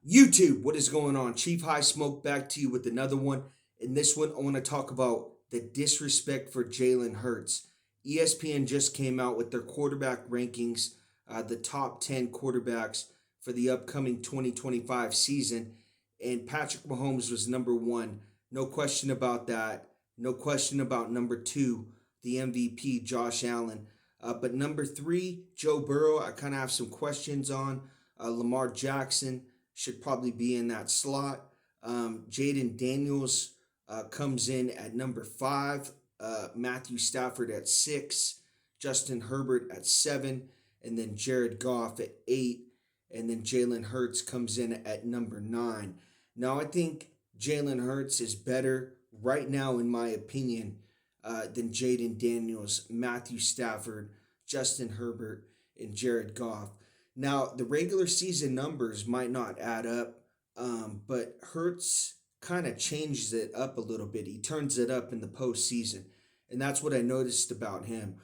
YouTube, what is going on? Chief High Smoke back to you with another one. In this one, I want to talk about the disrespect for Jalen Hurts. ESPN just came out with their quarterback rankings, the top 10 quarterbacks for the upcoming 2025 season, and Patrick Mahomes was number one. No question about that. No question about number two, the MVP, Josh Allen. But number three, Joe Burrow, I kind of have some questions on. Lamar Jackson should probably be in that slot. Jaden Daniels comes in at number five. Matthew Stafford at six. Justin Herbert at seven. And then Jared Goff at eight. And then Jalen Hurts comes in at number nine. Now, I think Jalen Hurts is better right now, in my opinion, than Jaden Daniels, Matthew Stafford, Justin Herbert, and Jared Goff. Now, the regular season numbers might not add up, but Hertz kind of changes it up a little bit. He turns it up in the postseason. And that's what I noticed about him.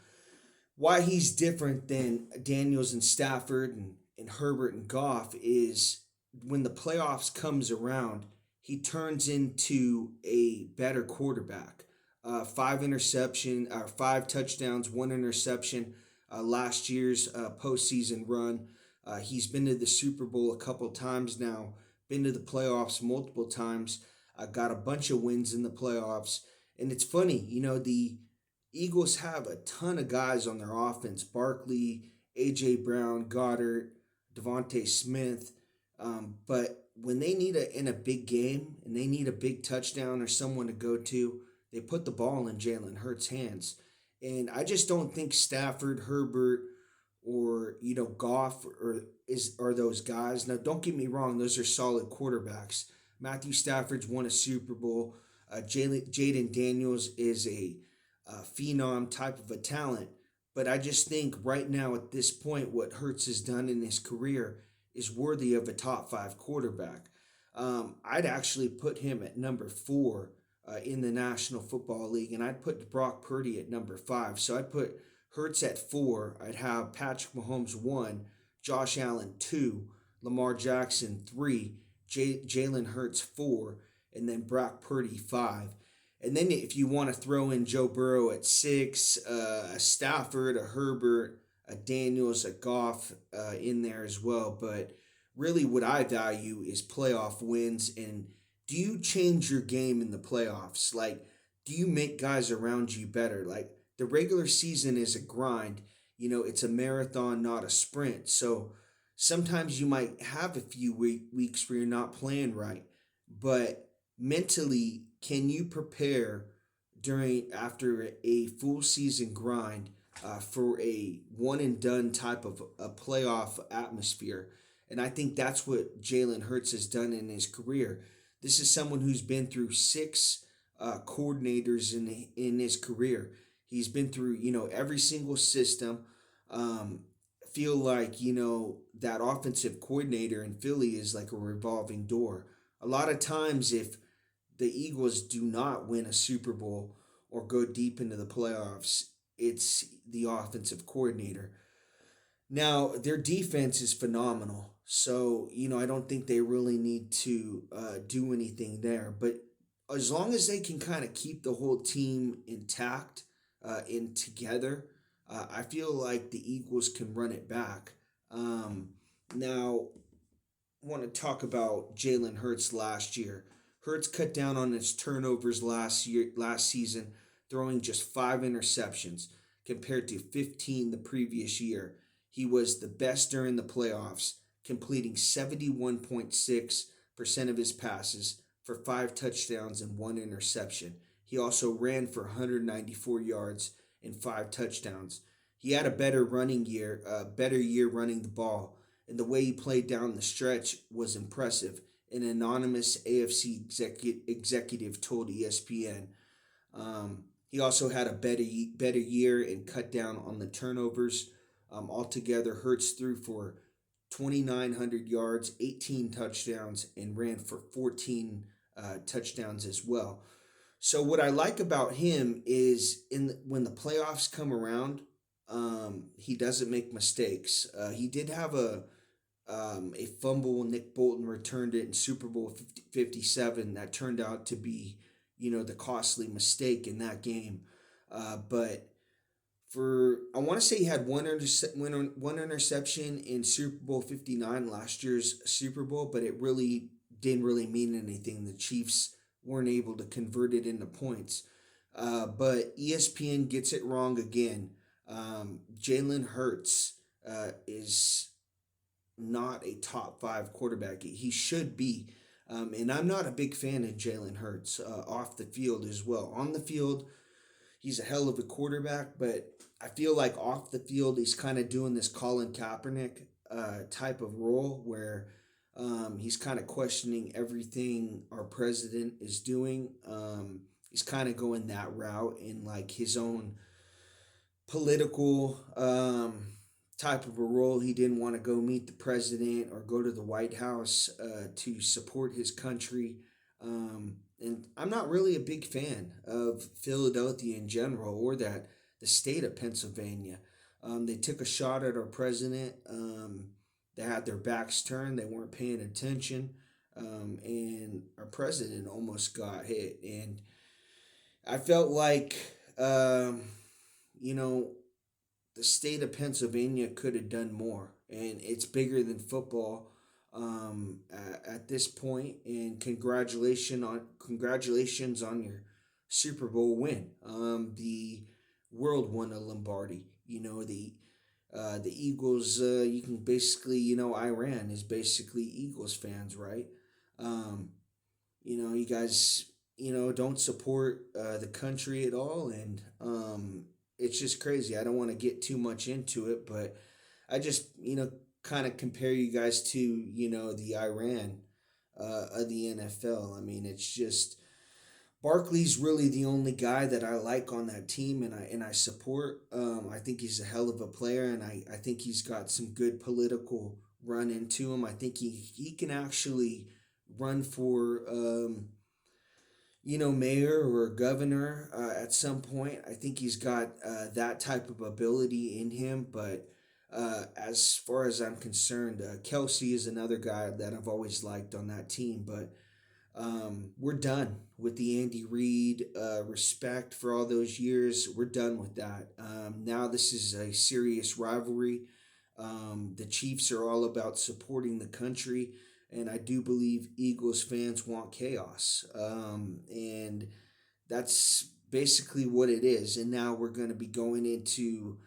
Why he's different than Daniels and Stafford and Herbert and Goff is when the playoffs comes around, he turns into a better quarterback. Five touchdowns, one interception. Last year's postseason run. He's been to the Super Bowl a couple times now, been to the playoffs multiple times, got a bunch of wins in the playoffs. And it's funny, the Eagles have a ton of guys on their offense: Barkley, A.J. Brown, Goddard, Devontae Smith. But when they need in a big game and they need a big touchdown or someone to go to, they put the ball in Jalen Hurts' hands. And I just don't think Stafford, Herbert, or Goff are those guys. Now, don't get me wrong; those are solid quarterbacks. Matthew Stafford's won a Super Bowl. Jaden Daniels is a phenom type of a talent. But I just think right now at this point, what Hurts has done in his career is worthy of a top five quarterback. I'd actually put him at number four in the National Football League, and I'd put Brock Purdy at number five. So I'd put Hurts at four. I'd have Patrick Mahomes one, Josh Allen two, Lamar Jackson three, Jalen Hurts four, and then Brock Purdy five. And then if you want to throw in Joe Burrow at six, a Stafford, a Herbert, a Daniels, a Goff in there as well. But really, what I value is playoff wins. And do you change your game in the playoffs? Like, do you make guys around you better? Like, the regular season is a grind. It's a marathon, not a sprint. So sometimes you might have a few weeks where you're not playing right. But mentally, can you prepare after a full season grind for a one and done type of a playoff atmosphere? And I think that's what Jalen Hurts has done in his career. This is someone who's been through six coordinators in his career. He's been through every single system. Feel like that offensive coordinator in Philly is like a revolving door. A lot of times, if the Eagles do not win a Super Bowl or go deep into the playoffs, it's the offensive coordinator. Now, their defense is phenomenal. So, I don't think they really need to do anything there. But as long as they can kind of keep the whole team intact and together, I feel like the Eagles can run it back. Now, I want to talk about Jalen Hurts last year. Hurts cut down on his turnovers last season, throwing just 5 interceptions compared to 15 the previous year. He was the best during the playoffs, completing 71.6% of his passes for five touchdowns and one interception. He also ran for 194 yards and five touchdowns. He had a better year running the ball, and the way he played down the stretch was impressive. An anonymous AFC executive told ESPN. He also had a better year and cut down on the turnovers. Altogether, Hurts threw for 2,900 yards, 18 touchdowns, and ran for 14 touchdowns as well. So what I like about him is when the playoffs come around, he doesn't make mistakes. He did have a fumble. Nick Bolton returned it in Super Bowl 57. That turned out to be, the costly mistake in that game. But I want to say he had one interception in Super Bowl 59, last year's Super Bowl, but it really didn't really mean anything. The Chiefs weren't able to convert it into points. But ESPN gets it wrong again. Jalen Hurts is not a top five quarterback. He should be. And I'm not a big fan of Jalen Hurts off the field as well. On the field, he's a hell of a quarterback, but I feel like off the field, he's kind of doing this Colin Kaepernick type of role where he's kind of questioning everything our president is doing. He's kind of going that route in like his own political type of a role. He didn't want to go meet the president or go to the White House to support his country. And I'm not really a big fan of Philadelphia in general or the state of Pennsylvania. They took a shot at our president. They had their backs turned. They weren't paying attention. And our president almost got hit. And I felt like, you know, the state of Pennsylvania could have done more. And it's bigger than football at this point. And congratulations on your Super Bowl win. The world won a Lombardi. The Eagles. You can basically, Iran is basically Eagles fans, right? Um, you guys, don't support the country at all, and it's just crazy. I don't want to get too much into it, but I just, kind of compare you guys to, the Iran of the NFL. I mean, it's just Barkley's really the only guy that I like on that team, and I support. I think he's a hell of a player, and I think he's got some good political run into him. I think he can actually run for mayor or governor at some point. I think he's got that type of ability in him. But as far as I'm concerned, Kelsey is another guy that I've always liked on that team. But we're done with the Andy Reid respect for all those years. We're done with that. Now this is a serious rivalry. The Chiefs are all about supporting the country, and I do believe Eagles fans want chaos. And that's basically what it is. And now we're going to be going into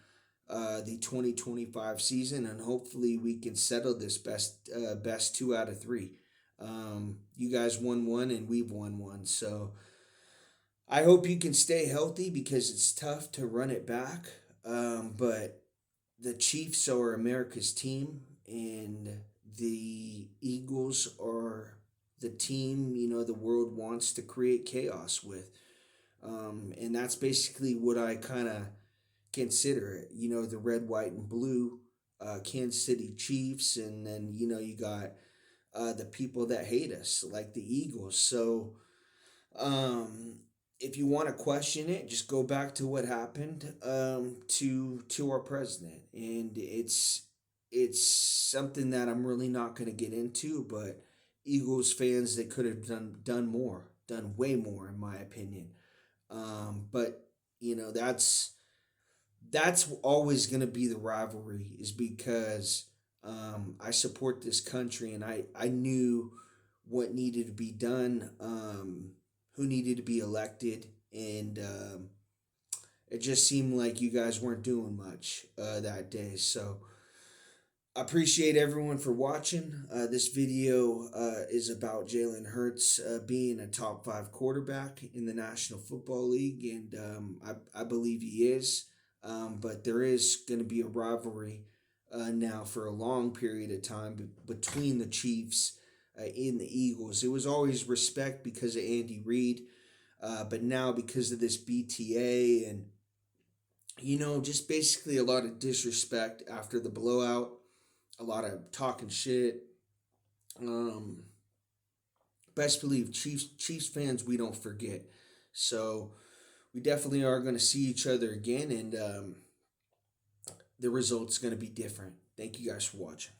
the 2025 season, and hopefully we can settle this best two out of three. You guys won one, and we've won one. So I hope you can stay healthy because it's tough to run it back. But the Chiefs are America's team, and the Eagles are the team, the world wants to create chaos with. And that's basically what I kind of consider it. The red, white, and blue Kansas City Chiefs, and then, you got the people that hate us, like the Eagles. So, if you want to question it, just go back to what happened to our president, and it's something that I'm really not going to get into. But Eagles fans, they could have done more, done way more, in my opinion. But that's always going to be the rivalry, is because I support this country, and I knew what needed to be done, who needed to be elected, and it just seemed like you guys weren't doing much that day. So I appreciate everyone for watching. This video is about Jalen Hurts being a top five quarterback in the National Football League, and I believe he is. But there is going to be a rivalry now for a long period of time between the Chiefs and the Eagles. It was always respect because of Andy Reid, but now because of this BTA and, just basically a lot of disrespect after the blowout, a lot of talking shit. Um, Best believe Chiefs fans, we don't forget. So we definitely are going to see each other again, and the result's going to be different. Thank you guys for watching.